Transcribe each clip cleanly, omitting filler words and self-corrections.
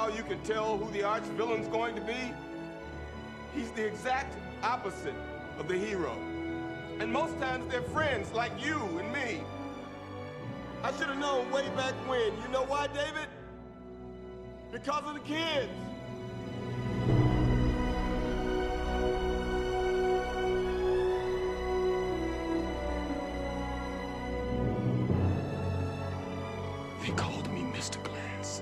how you can tell who the arch villain's going to be? He's the exact opposite of the hero. And most times they're friends like you and me. I should have known way back when. You know why, David? Because of the kids. They called me Mr. Glass.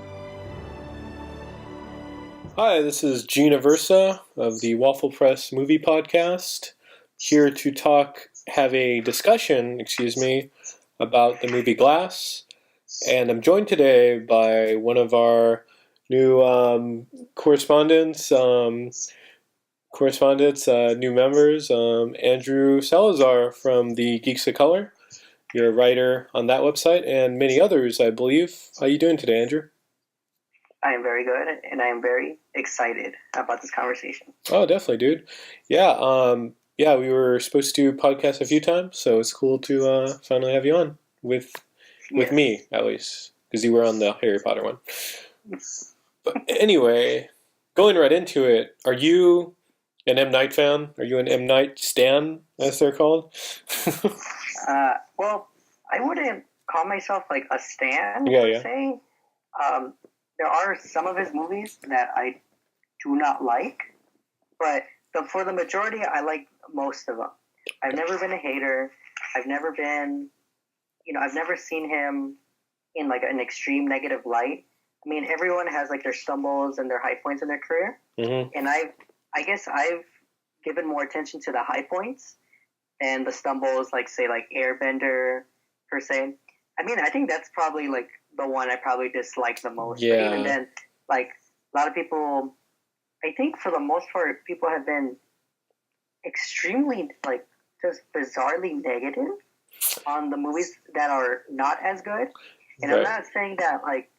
Hi, this is Gina Versa of the Waffle Press Movie Podcast, here to have a discussion, about the movie Glass. And I'm joined today by one of our new correspondents, new members, Andrew Salazar from the Geeks of Color. You're a writer on that website and many others, I believe. How are you doing today, Andrew? I am very good, and I am very excited about this conversation. Oh, definitely, dude. Yeah, we were supposed to podcast a few times, so it's cool to finally have you on with me, at least, because you were on the Harry Potter one. But anyway, going right into it, are you an M. Night fan? Are you an M. Night stan, as they're called? Well, I wouldn't call myself like a stan, per se. There are some of his movies that I do not like, but for the majority, I like most of them. I've never been a hater. I've never seen him in like an extreme negative light. I mean, everyone has like their stumbles and their high points in their career, and I guess I've given more attention to the high points than the stumbles, like say like Airbender per se. I mean, I think that's probably like the one I probably dislike the most. Yeah. But even then, like a lot of people, I think for the most part, people have been extremely like just bizarrely negative on the movies that are not as good. And right. I'm not saying that like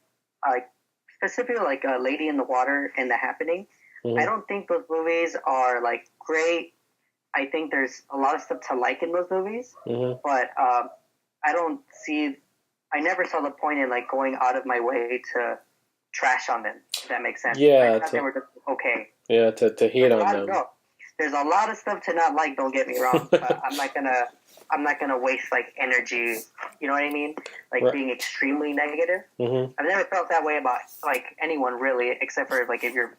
specifically like Lady in the Water and The Happening. I don't think those movies are like great. I think there's a lot of stuff to like in those movies, but I never saw the point in like going out of my way to trash on them, if that makes sense. Yeah. I thought they were just okay. Yeah, to hate on them. No, there's a lot of stuff to not like, don't get me wrong. I'm not gonna waste like energy, you know what I mean? Like right. being extremely negative. I've never felt that way about like anyone really, except for like if you're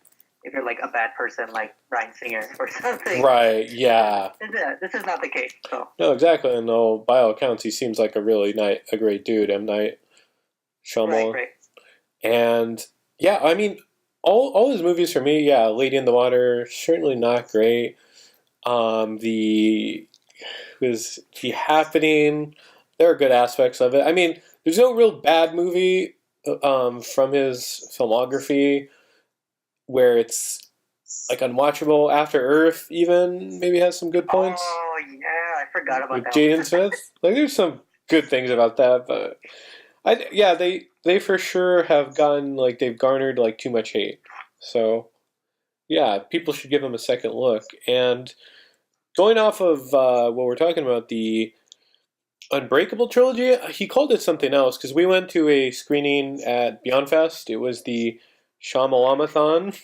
like a bad person like Bryan Singer or something. Right, yeah. This is not the case. So. No, exactly. And by all accounts, he seems like a great dude, M. Night Shyamalan. Right. And yeah, I mean, all his movies for me, yeah, Lady in the Water, certainly not great. The Happening, there are good aspects of it. I mean, there's no real bad movie from his filmography where it's like unwatchable. After Earth even maybe has some good points. Oh yeah, I forgot about that. Jaden Smith. Like there's some good things about that, but they for sure have they've garnered like too much hate. So yeah, people should give them a second look. And going off of what we're talking about, the Unbreakable trilogy, he called it something else because we went to a screening at Beyond Fest. It was the Shyamalamathon,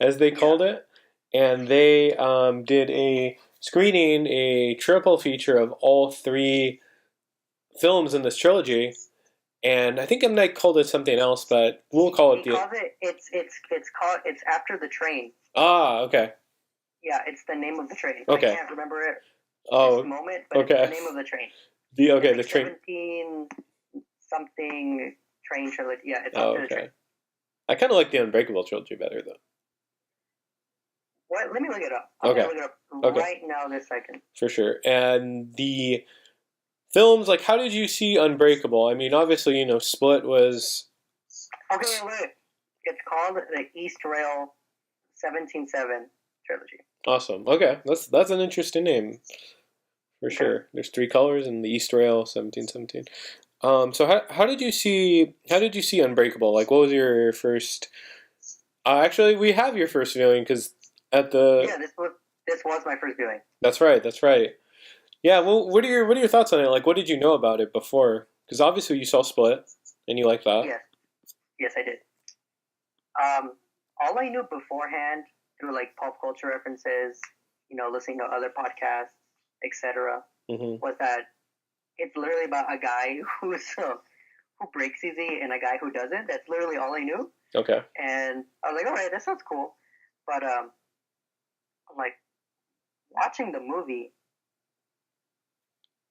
as they called it, and they did a screening, a triple feature of all three films in this trilogy, and I think M. Night called it something else, but we'll call it it's After the Train. Ah, okay. Yeah, it's the name of the train. Okay. I can't remember it this moment, but it's the name of the train. The train. 17-something train trilogy. Yeah, it's After the Train. I kind of like the Unbreakable trilogy better, though. What? Let me look it up. I'm going to look it up right now this second. For sure. And the films, like, how did you see Unbreakable? I mean, obviously, Split was... Okay, wait. It's called the East Rail 17-7 trilogy. Awesome. Okay, that's an interesting name. For sure. There's three colors in the East Rail 1717. So how did you see Unbreakable? Like, what was your first? Actually, we have your first viewing because at the this was my first viewing. That's right. Yeah. Well, what are your thoughts on it? Like, what did you know about it before? Because obviously you saw Split and you like that. Yes, I did. All I knew beforehand through like pop culture references, listening to other podcasts, etc., was that it's literally about a guy who breaks easy and a guy who doesn't. That's literally all I knew. Okay. And I was like, all right, that sounds cool. But I'm like, watching the movie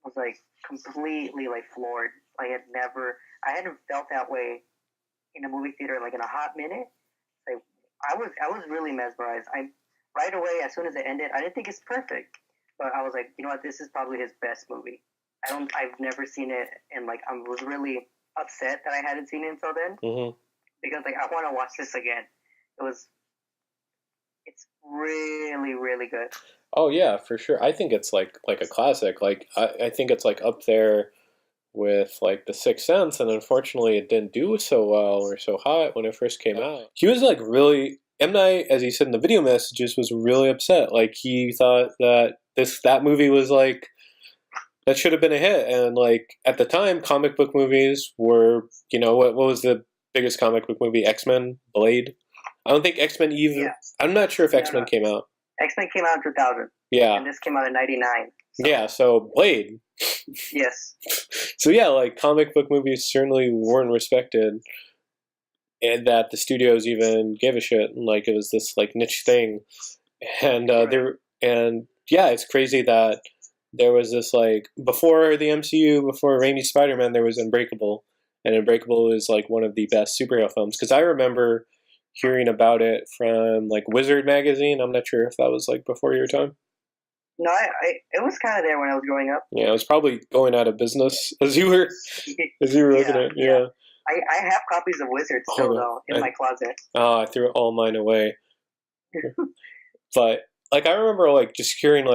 was like completely like floored. I hadn't felt that way in a movie theater like in a hot minute. Like I was really mesmerized. Right away, as soon as it ended, I didn't think it's perfect, but I was like, you know what, this is probably his best movie. I've never seen it, and like I was really upset that I hadn't seen it until then, because like I want to watch this again. It's really, really good. Oh yeah, for sure. I think it's like a classic. Like I think it's like up there with like The Sixth Sense, and unfortunately it didn't do so well or so hot when it first came out. He was like really, M. Night, as he said in the video messages, was really upset. Like he thought that that movie was like, that should have been a hit. And like at the time, comic book movies were, what was the biggest comic book movie? X-Men, Blade. I don't think X-Men even. Yeah. I'm not sure if X-Men came out. X-Men came out in 2000. Yeah. And this came out in 99. So. Yeah, so Blade. Yes. So yeah, like comic book movies certainly weren't respected, and that the studios even gave a shit, and like it was this like niche thing, and it's crazy that there was this like before the MCU, before Raimi's Spider-Man, there was Unbreakable, and Unbreakable is like one of the best superhero films because I remember hearing about it from like Wizard magazine. I'm not sure if that was like before your time. No, it was kind of there when I was growing up. Yeah, it was probably going out of business as you were looking at it. Yeah. I have copies of Wizard still though in my closet. Oh, I threw all mine away. But like I remember like just hearing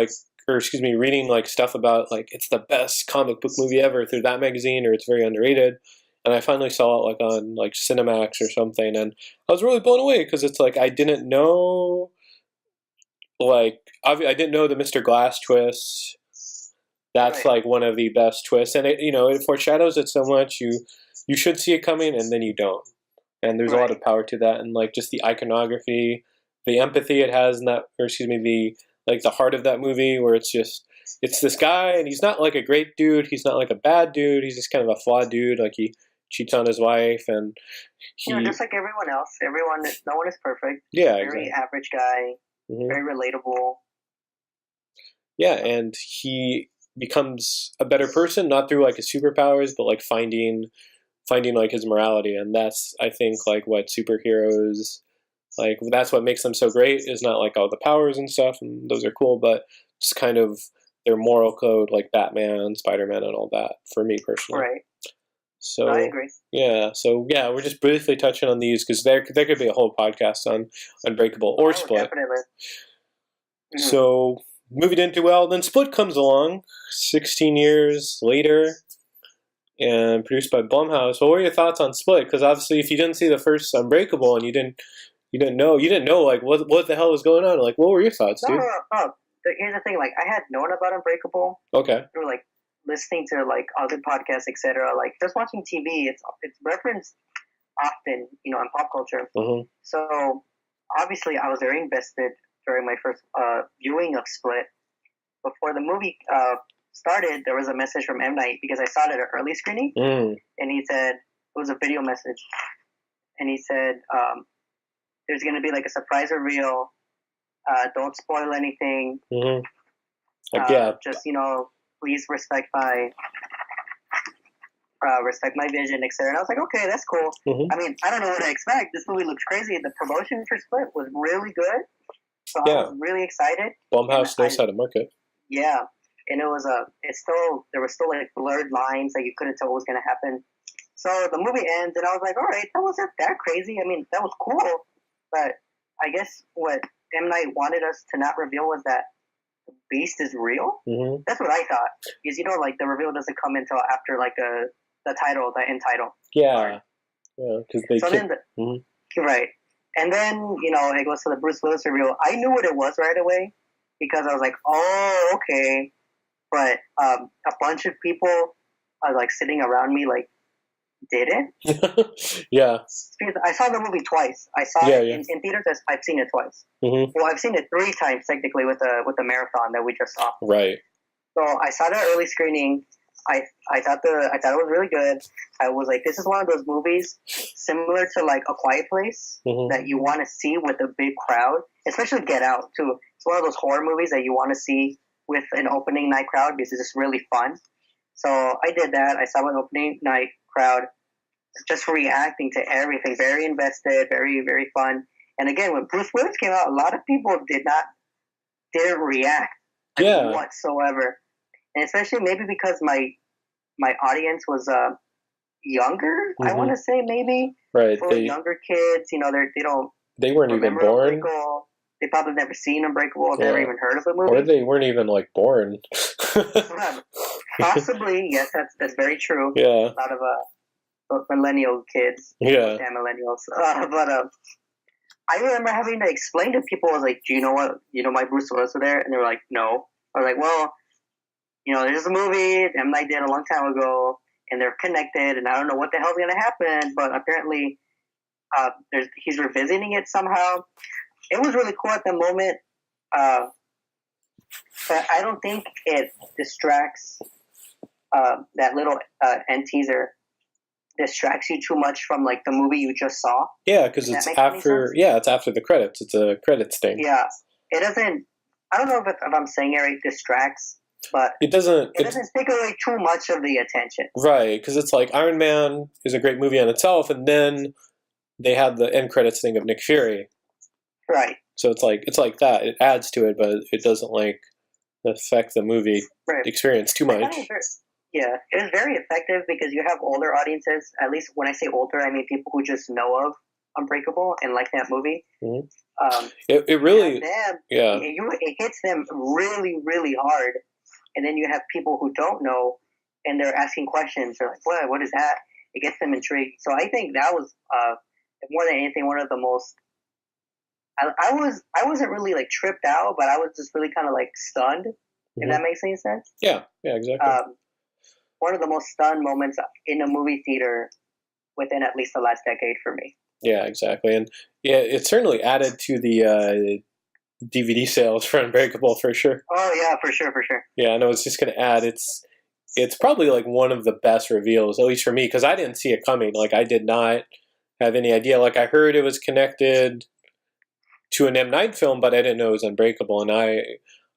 reading like stuff about like it's the best comic book movie ever through that magazine, or it's very underrated. And I finally saw it like on like Cinemax or something, and I was really blown away because it's like I didn't know. Like I didn't know the Mr. Glass twist. That's like one of the best twists, and it foreshadows it so much. You should see it coming, and then you don't. And there's a lot of power to that, and like just the iconography, the empathy it has in that, the heart of that movie, where it's this guy, and he's not like a great dude. He's not like a bad dude. He's just kind of a flawed dude. Like he cheats on his wife, and just like everyone else. No one is perfect. Yeah, very average guy. Very relatable. Yeah, and he becomes a better person, not through like his superpowers, but like finding like his morality, and that's I think like what superheroes like. That's what makes them so great. Is not like all the powers and stuff, and those are cool, but just kind of their moral code, like Batman, Spider-Man, and all that. For me personally, right. So I agree. Yeah, so yeah, we're just briefly touching on these because there could be a whole podcast on Unbreakable or Split. Definitely. Mm-hmm. So movie didn't do well. Then Split comes along, 16 years later, and produced by Blumhouse. What were your thoughts on Split? Because obviously, if you didn't see the first Unbreakable and you didn't know like what the hell was going on. Like, what were your thoughts, dude? No. Here's the thing. Like, I had known about Unbreakable. Okay. Through like listening to like other podcasts, etc. Like just watching TV, it's referenced often, in pop culture. Mm-hmm. So obviously, I was very invested during my first viewing of Split. Before the movie started, there was a message from M. Night because I saw it at an early screening, and he said it was a video message, and he said there's going to be like a surprise reveal. Don't spoil anything. Mm-hmm. Just please respect my vision, etc. And I was like, okay, that's cool. Mm-hmm. I mean, I don't know what to expect. This movie looks crazy. The promotion for Split was really good, so I was really excited. Blumhouse knows how to market. Yeah, and there were still like blurred lines that you couldn't tell what was going to happen. So the movie ends, and I was like, all right, that wasn't that crazy. I mean, that was cool, but I guess what M. Night wanted us to not reveal was that the Beast is real. Mm-hmm. That's what I thought. Because like the reveal doesn't come until after like the end title. Yeah, because right, and then it goes to the Bruce Willis reveal. I knew what it was right away because I was like, oh, okay. But a bunch of people are like sitting around me, like didn't. Yeah. Because I saw the movie twice. I saw it in theaters. I've seen it twice. Mm-hmm. Well, I've seen it 3 times technically with the marathon that we just saw. Right. So I saw the early screening. I thought it was really good. I was like, this is one of those movies similar to like A Quiet Place that you want to see with a big crowd, especially Get Out too. It's one of those horror movies that you want to see with an opening night crowd because it's just really fun. So I did that. I saw an opening night crowd just reacting to everything, very invested, very, very fun. And again, when Bruce Willis came out, a lot of people didn't react whatsoever. And especially maybe because my audience was younger, I want to say maybe. Right. Younger kids, they weren't even born. They probably never seen Unbreakable, never even heard of the movie. Or they weren't even like born. Possibly, yes, that's very true. Yeah. A lot of millennial kids. Yeah. Damn millennials. But I remember having to explain to people, I was like, do you know why Bruce Willis was there? And they were like, no. I was like, well, there's a movie M. Night did a long time ago, and they're connected, and I don't know what the hell's going to happen, but apparently he's revisiting it somehow. It was really cool at the moment, but I don't think it distracts that little end teaser distracts you too much from like the movie you just saw. Yeah, because it's after the credits. It's a credits thing. Yeah, it doesn't. I don't know if I'm saying it right. Distracts. But it doesn't take away too much of the attention. Right, because it's like Iron Man is a great movie on itself, and then they have the end credits thing of Nick Fury. Right. So it's like that. It adds to it, but it doesn't like affect the movie experience too much. Yeah, it was very effective because you have older audiences. At least when I say older, I mean people who just know of Unbreakable and like that movie. Mm-hmm. It really it hits them really, really hard. And then you have people who don't know, and they're asking questions. They're like, what is that? It gets them intrigued. So I think that was, more than anything, one of the most... I wasn't really, like, tripped out, but I was just really kind of, like, stunned, if that makes any sense. Yeah, exactly. One of the most stunned moments in a movie theater within at least the last decade for me. Yeah, exactly. And, yeah, it certainly added to the... DVD sales for Unbreakable for sure. Oh yeah, for sure. Yeah, I know. It's just going to add. It's probably like one of the best reveals, at least for me, because I didn't see it coming. Like I did not have any idea. Like I heard it was connected to an M. Night film, but I didn't know it was Unbreakable. And I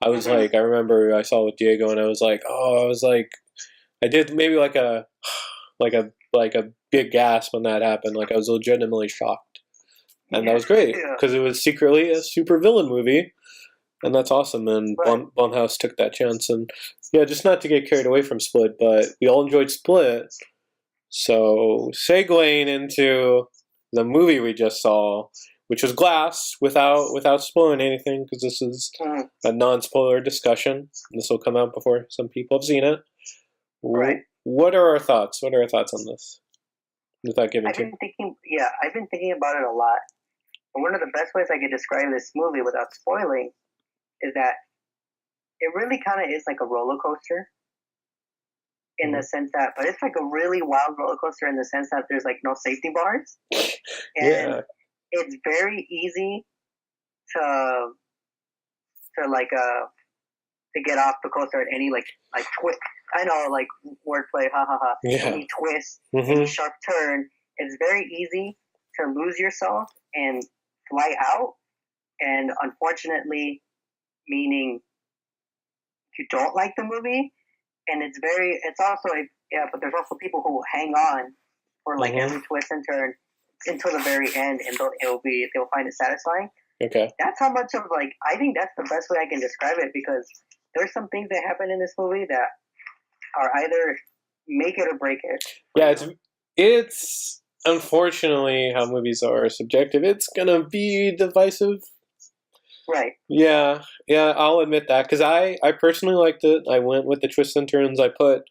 was like, I remember I saw it with Diego, and I was like, I did maybe like a big gasp when that happened. Like I was legitimately shocked. And that was great, because it was secretly a super villain movie, and that's awesome, and Blumhouse took that chance, and just not to get carried away from Split, but we all enjoyed Split, so segueing into the movie we just saw, which was Glass, without spoiling anything, because this is a non-spoiler discussion. This will come out before some people have seen it. Right. What are our thoughts? What are our thoughts on this? Without giving I've been thinking about it a lot. And one of the best ways I could describe this movie without spoiling is that it really kind of is like a roller coaster in the sense that, but it's like a really wild roller coaster in the sense that there's like no safety bars. And it's very easy to get off the coaster at any like twist. I know, like wordplay, any twist, any sharp turn. It's very easy to lose yourself and fly out. And unfortunately, meaning you don't like the movie. And but there's also people who will hang on for like every twist and turn until the very end, and they'll find it satisfying. Okay. That's how much of I think that's the best way I can describe it, because there's some things that happen in this movie that are either make it or break it. Yeah, it's unfortunately how movies are subjective. It's gonna be divisive. Right. Yeah, I'll admit that, because I personally liked it. I went with the twists and turns. I put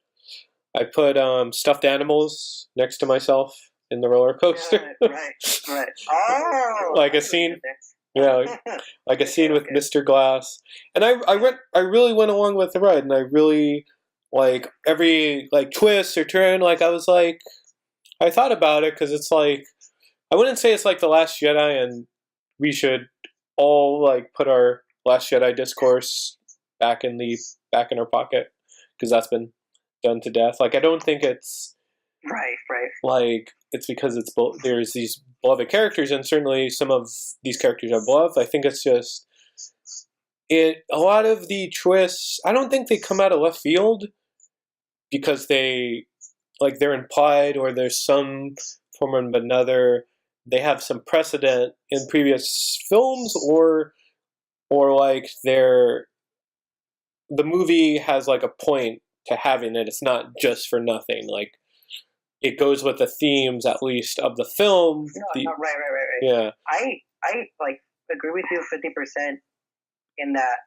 stuffed animals next to myself in the roller coaster. Right. Oh, like a scene. Yeah, like a scene with Mr. Glass, and I really went along with the ride, and I really like every twist or turn. Like I was like, I thought about it because it's like I wouldn't say it's like The Last Jedi, and we should all like put our Last Jedi discourse back in our pocket because that's been done to death. Like I don't think it's right. like it's because there's these beloved characters, and certainly some of these characters are beloved. I think it's just a lot of the twists. I don't think they come out of left field because they're implied or there's some form or another. They have some precedent in previous films, or like the movie has like a point to having it. It's not just for nothing. Like it goes with the themes, at least, of the film. No, right. Yeah. I like agree with you 50% in that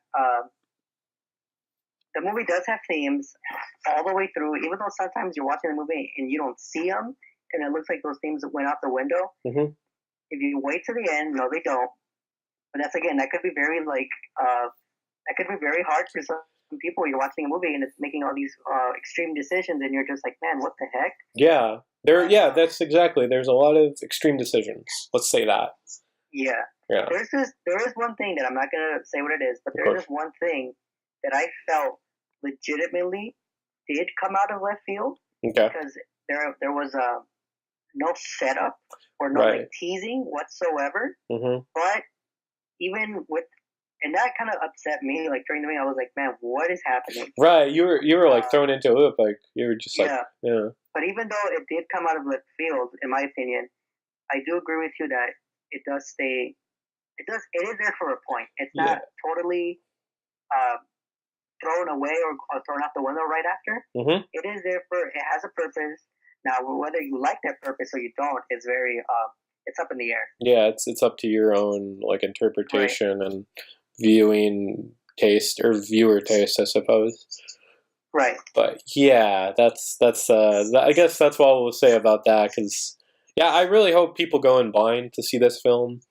the movie does have themes all the way through, even though sometimes you're watching the movie and you don't see them, and it looks like those themes went out the window. Mm-hmm. If you wait to the end, no, they don't. But that could be very that could be very hard for some people. You're watching a movie and it's making all these extreme decisions, and you're just like, man, what the heck? Yeah, that's exactly. There's a lot of extreme decisions. Let's say that. Yeah. Yeah. There is one thing that I'm not gonna say what it is, but there is just one thing that I felt legitimately did come out of left field. Okay. Because there was no setup or no like teasing whatsoever. Mm-hmm. But even with, and that kind of upset me. Like during the meeting, I was like, man, what is happening? Right. You were like thrown into a loop. Like you were just like, yeah. But even though it did come out of left field, in my opinion, I do agree with you that it does stay. It is there for a point. It's not totally thrown away or thrown out the window right after. Mm-hmm. It is there it has a purpose. Now, whether you like that purpose or you don't is very, it's up in the air. Yeah, it's up to your own like interpretation and viewing taste or viewer taste, I suppose. Right. But yeah, that's I guess that's what we'll say about that. Because I really hope people go in blind to see this film.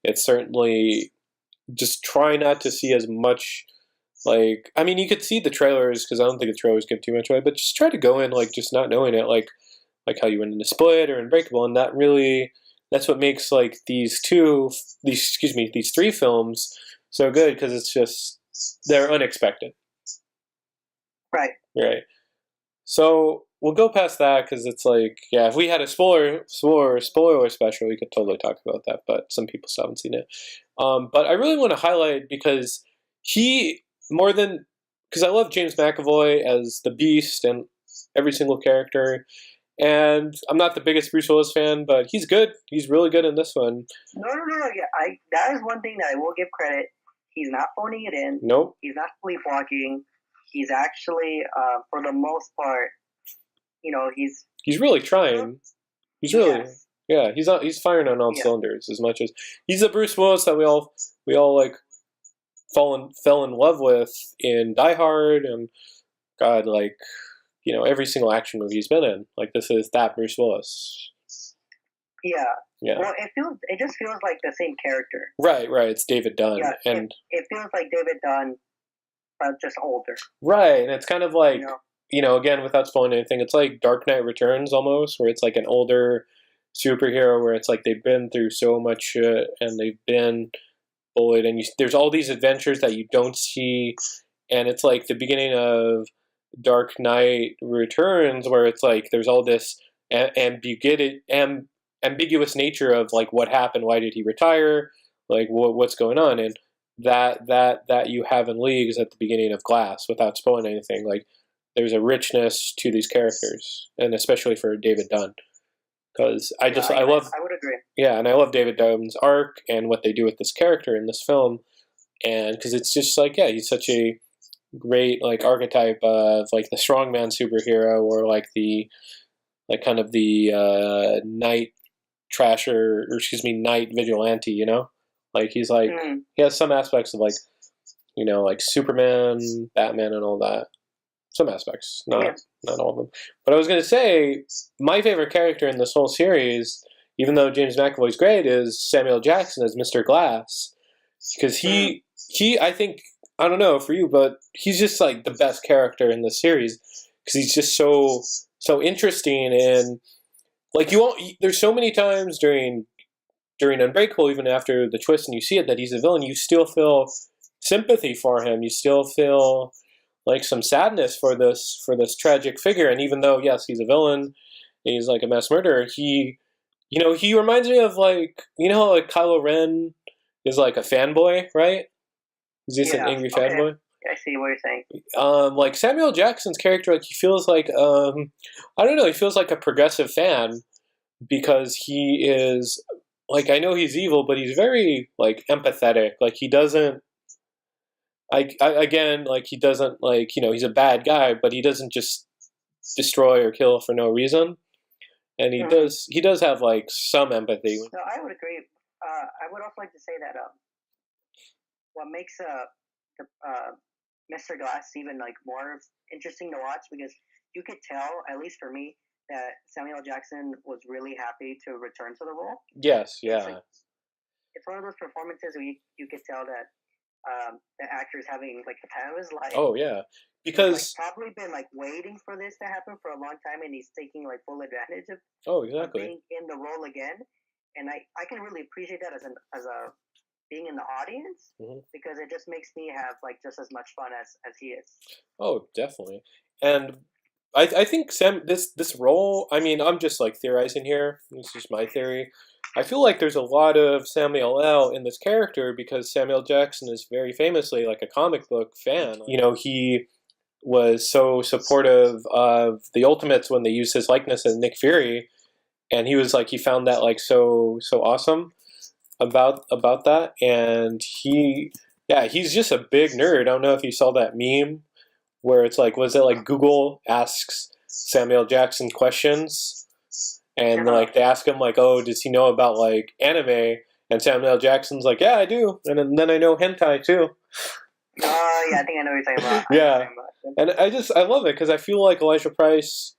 It's certainly just try not to see as much. Like, I mean, you could see the trailers because I don't think the trailers give too much away. But just try to go in like just not knowing it, like how you went into Split or Unbreakable, and that's what makes like these three films so good because it's just they're unexpected. Right. Right. So we'll go past that because it's like, if we had a spoiler special, we could totally talk about that. But some people still haven't seen it. But I really want to highlight because because I love James McAvoy as the Beast and every single character. And I'm not the biggest Bruce Willis fan, but he's good. He's really good in this one. No. Yeah, that is one thing that I will give credit. He's not phoning it in. Nope. He's not sleepwalking. He's actually, for the most part, he's really trying. He's really, he's firing on all cylinders as much as he's the Bruce Willis that we all like fell in love with in Die Hard and God, like, every single action movie he's been in. Like, this is that Bruce Willis. Yeah. Yeah. Well, it just feels like the same character. Right. It's David Dunn. Yeah, and it feels like David Dunn, but just older. Right, and it's kind of like, again, without spoiling anything, it's like Dark Knight Returns almost, where it's like an older superhero where it's like they've been through so much shit and they've been bullied, and there's all these adventures that you don't see, and it's like the beginning of Dark Knight Returns where it's like there's all this ambiguous nature of like what happened, why did he retire, like what's going on, and that you have in Leagues at the beginning of Glass without spoiling anything. Like there's a richness to these characters, and especially for David Dunn, because I would agree. Yeah, and I love David Dunn's arc and what they do with this character in this film, and because it's just like he's such a great like archetype of like the strongman superhero or like the kind of the night trasher night vigilante, like he's like he has some aspects of like like Superman, Batman, and all that. Some aspects, not all of them. But I was going to say my favorite character in this whole series, even though James McAvoy's great, is Samuel Jackson as Mr. Glass, because he I think, I don't know for you, but he's just like the best character in the series because he's just so interesting, and like you won't. There's so many times during Unbreakable, even after the twist, and you see it that he's a villain, you still feel sympathy for him. You still feel like some sadness for this tragic figure. And even though yes, he's a villain, he's like a mass murderer. He reminds me of like like Kylo Ren is like a fanboy, right? He's just an angry fanboy. I see what you're saying. Like Samuel Jackson's character, like he feels like I don't know, he feels like a progressive fan because he is like I know he's evil, but he's very like empathetic. Like he doesn't again like he doesn't like he's a bad guy, but he doesn't just destroy or kill for no reason. And he does have like some empathy. No, I would agree. I would also like to say that what makes Mr. Glass even like more interesting to watch because you could tell, at least for me, that Samuel Jackson was really happy to return to the role. Yes, yeah. It's one of those performances where you could tell that the actor is having like the time of his life. Oh yeah, because he's like, probably been like waiting for this to happen for a long time, and he's taking like full advantage of. Oh, exactly. Being in the role again, and I can really appreciate that as a being in the audience because it just makes me have like just as much fun as he is. Oh, definitely, and I think this role. I mean, I'm just like theorizing here. This is my theory. I feel like there's a lot of Samuel L. in this character because Samuel Jackson is very famously like a comic book fan. He was so supportive of the Ultimates when they used his likeness as Nick Fury, and he was like he found that like so awesome about that, and he's just a big nerd. I don't know if you saw that meme where it's like, was it like Google asks Samuel Jackson questions? And like they ask him like, oh, does he know about like anime? And Samuel Jackson's like, yeah, I do. And then I know hentai too. Oh yeah, I think I know what you're talking about. Yeah, and I love it because I feel like Elijah Price,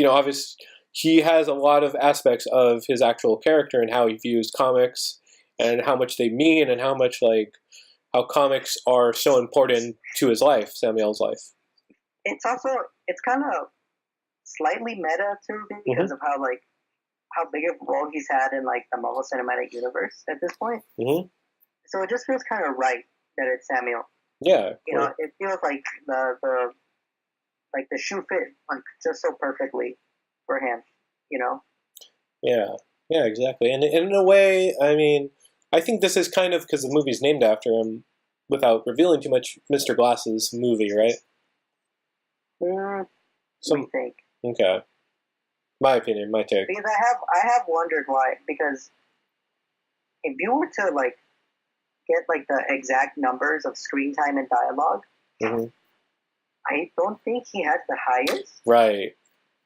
obviously he has a lot of aspects of his actual character and how he views comics and how much they mean and how much like how comics are so important to his life, Samuel's life. It's kind of slightly meta too because of how big of a role he's had in like the Marvel Cinematic Universe at this point. So it just feels kind of right that it's Samuel. Yeah, it feels like the shoe fit like just so perfectly for him. Yeah, exactly. And in a way, I mean, I think this is kind of because the movie's named after him, without revealing too much. Mr. Glass's movie, right? What do you think? Okay. My opinion, my take. Because I have wondered why. Because if you were to like get like the exact numbers of screen time and dialogue, I don't think he has the highest. Right,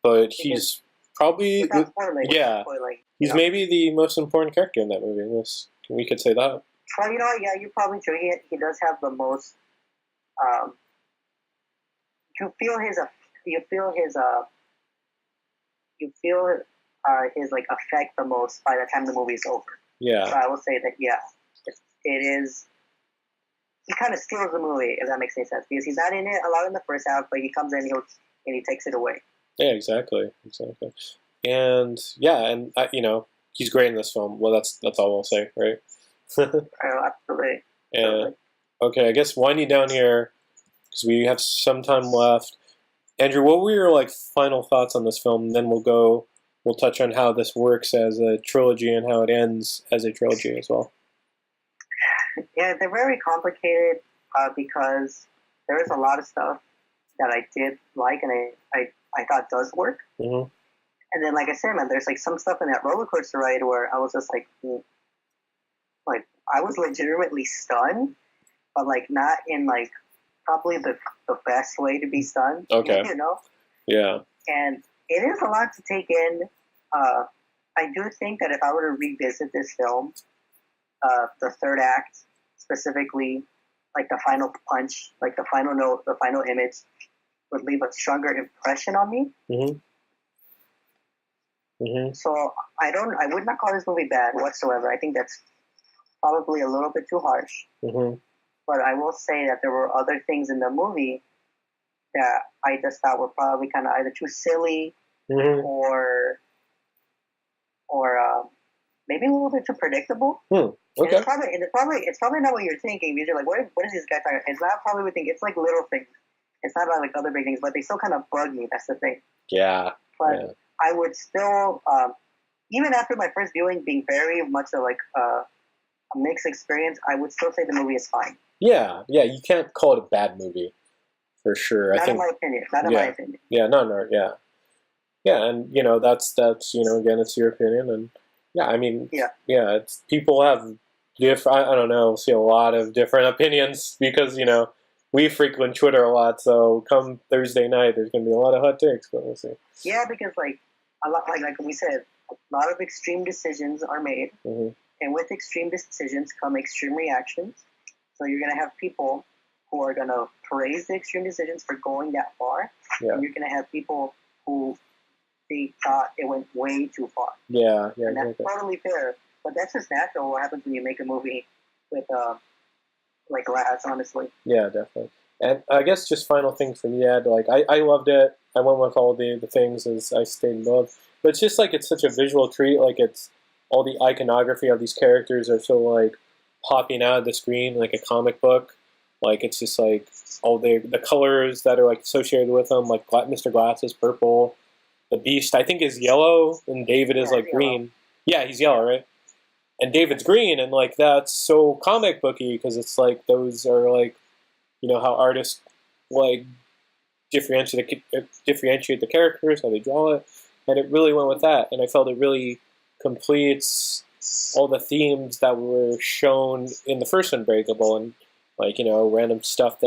but he's probably spoiling, he's maybe the most important character in that movie. We could say that. Well, yeah, you're probably true. He does have the most. You feel his like effect the most by the time the movie is over. Yeah. So I will say that it is. He kind of steals the movie, if that makes any sense, because he's not in it a lot in the first half, but he comes in and he takes it away. Yeah, exactly. And he's great in this film. Well, that's all we'll say, right? Absolutely. And okay, I guess winding down here because we have some time left. Andrew, what were your like final thoughts on this film? And then we'll touch on how this works as a trilogy and how it ends as a trilogy as well. Yeah, they're very complicated because there is a lot of stuff that I did like and I thought does work. And then, like I said, man, there's like some stuff in that roller coaster ride where I was just like I was legitimately stunned, but like not in like probably the best way to be stunned. Okay. Yeah. And it is a lot to take in. I do think that if I were to revisit this film, the third act, specifically, like the final punch, like the final note, the final image, would leave a stronger impression on me. So I would not call this movie bad whatsoever. I think that's probably a little bit too harsh. But I will say that there were other things in the movie that I just thought were probably kind of either too silly or maybe a little bit too predictable. Okay. It's probably not what you're thinking, because you're like, what is this guy talking? It's not probably what you think. It's like little things. It's not about like other big things, but they still kind of bug me. That's the thing. Yeah. But I would still, even after my first viewing being very much a mixed experience, I would still say the movie is fine. Yeah. You can't call it a bad movie, for sure. Not in my opinion. Yeah, Yeah, and that's again, it's your opinion, and it's people have I don't know, see a lot of different opinions because we frequent Twitter a lot, so come Thursday night, there's gonna be a lot of hot takes, but we'll see. Yeah, because a lot, like we said, a lot of extreme decisions are made, and with extreme decisions come extreme reactions. So you're gonna have people who are gonna praise the extreme decisions for going that far, and you're gonna have people who they thought it went way too far. Yeah, and that's totally fair. But that's just natural. What happens when you make a movie with glass, honestly. Yeah, definitely. And I guess just final thing for me, Ed, I loved it. I went with all the things as I stated above. But it's just it's such a visual treat. It's all the iconography of these characters are so popping out of the screen like a comic book. It's just all the colors that are associated with them, like Mr. Glass is purple. The Beast, I think, is yellow, and David is green. Yeah, he's yellow, right? And David's green, and that's so comic booky because it's those are how artists differentiate the characters, how they draw it, and it really went with that. And I felt it really completes all the themes that were shown in the first Unbreakable, and random stuff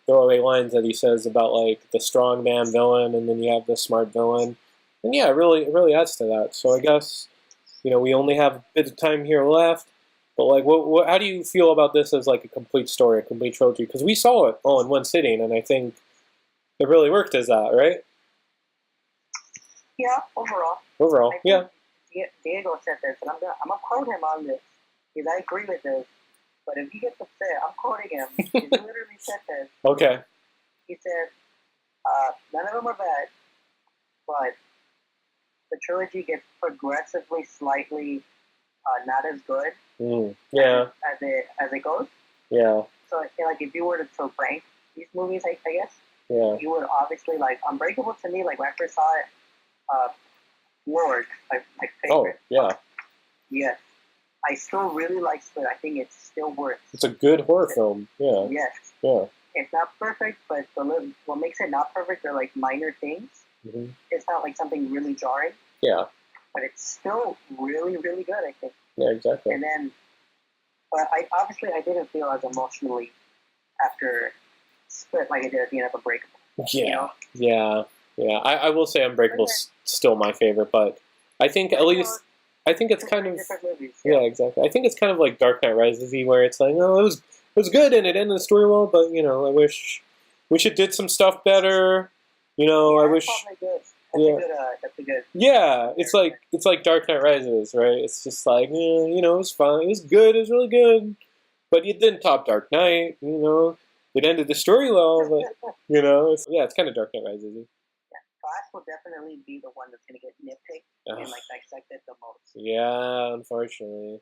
throwaway lines that he says about the strong man villain, and then you have the smart villain, and it really adds to that. So I guess we only have a bit of time here left, but what how do you feel about this as a complete story, a complete trilogy? Because we saw it all in one sitting, and I think it really worked as that, right? Yeah, overall. Diego said this, and I'm gonna quote him on this because I agree with this. But if he gets upset, I'm quoting him. He literally said this. Okay. He said, none of them are bad, but the trilogy gets progressively slightly not as good as it goes. Yeah. So if you were to rank these movies, I guess, you would obviously Unbreakable to me, when I first saw it, Lord, my favorite. Oh, yeah. Yes. I still really like Split. I think it still works. It's a good horror film. Yeah. Yes. Yeah. It's not perfect, but what makes it not perfect are minor things. Mm-hmm. It's not something really jarring. Yeah. But it's still really, really good, I think. Yeah, exactly. And then, but I didn't feel as emotionally after Split like I did at the end of Unbreakable. Yeah. Yeah. I will say Unbreakable's still my favorite, but I think at least. I think it's kind of movies, exactly. I think it's kind of like Dark Knight Rises-y, where it's it was good and it ended the story well, but I wish it did some stuff better. I wish. That's a good. Yeah, it's like Dark Knight Rises, right? It's just it was fun, it was good, it was really good, but it didn't top Dark Knight. It ended the story well, but it's kind of Dark Knight Rises-y. Glass will definitely be the one that's going to get nitpicked and dissected the most. Yeah, unfortunately.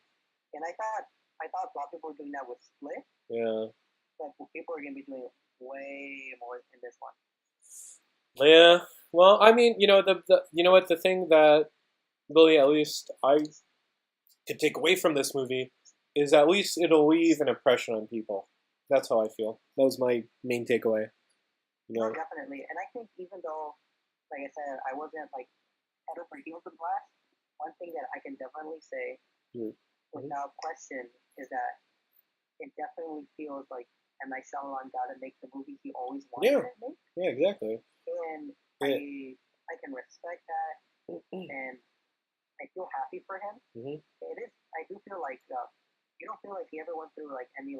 And I thought a lot of people were doing that with Split. Yeah. But people are going to be doing way more in this one. Yeah. Well, I mean, the thing that really at least I could take away from this movie is at least it'll leave an impression on people. That's how I feel. That was my main takeaway. Definitely. And I think even though, like I said, I wasn't head over heels with Glass, one thing that I can definitely say without question is that it definitely feels like M. Night Shyamalan got to make the movie he always wanted to make. Yeah, exactly. And I can respect that, and I feel happy for him. Mm-hmm. I do feel you don't feel like he ever went through any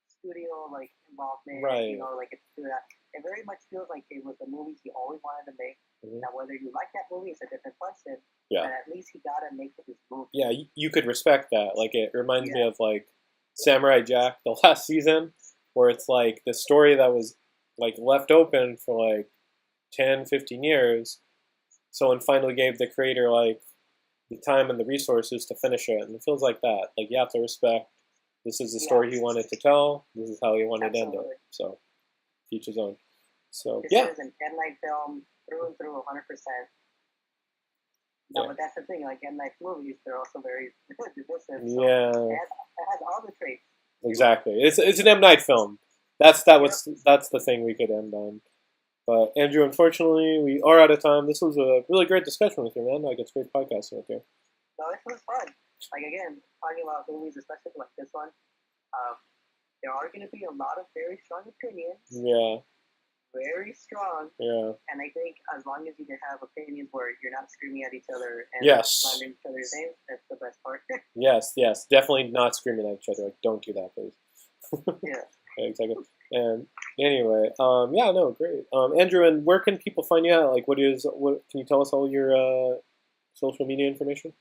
studio involvement, right? It's through that. It very much feels like it was the movie he always wanted to make. Mm-hmm. Now, whether you like that movie is a different question. Yeah. But at least he got to make this movie. Yeah, you could respect that. It reminds me of Samurai Jack, the last season, where it's the story that was left open for 10, 15 years. Someone finally gave the creator the time and the resources to finish it, and it feels like that. Like, you have to respect, this is the story he wanted to tell, this is how he wanted to end it. So, each his own. So, this is an M. Night film through and through, 100%. No, but that's the thing, like M. Night's movies, they're also very divisive. So it has all the traits. Exactly. It's an M. Night film. That's the thing we could end on. But Andrew, unfortunately, we are out of time. This was a really great discussion with you, man. Like, it's great podcasting with you. No, this was fun. Like, again, talking about movies, especially like this one, there are going to be a lot of very strong opinions. Yeah. Very strong. Yeah. And I think as long as you can have opinions where you're not screaming at each other and slandering each other's names, that's the best part. Yes. Definitely not screaming at each other. Like, don't do that, please. Yeah. Exactly. And anyway, great. Andrew, and where can people find you at? Like, what can you tell us all your social media information?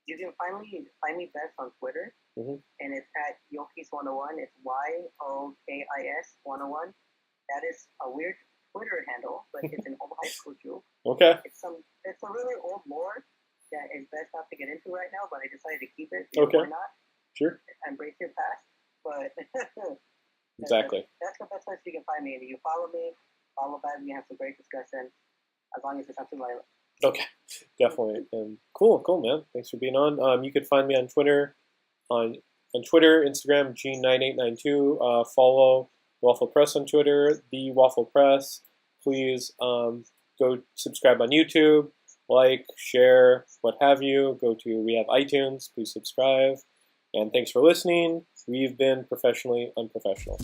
You can find me best on Twitter, and it's at Yokis101. It's YOKIS 101. That is a weird Twitter handle, but it's an old high school joke. Okay. It's a really old lore that is best not to get into right now, but I decided to keep it. Okay. Why not? Sure. Embrace your past, but exactly. That's the best place you can find me. And you follow me, follow back. We have some great discussion, as long as it's not too violent. Okay, definitely. And cool, man. Thanks for being on. You could find me on Twitter, on Twitter, Instagram, Gene9892. Follow Waffle Press on Twitter, The Waffle Press. Please go subscribe on YouTube, like, share, what have you. We have iTunes. Please subscribe. And thanks for listening. We've been Professionally Unprofessional.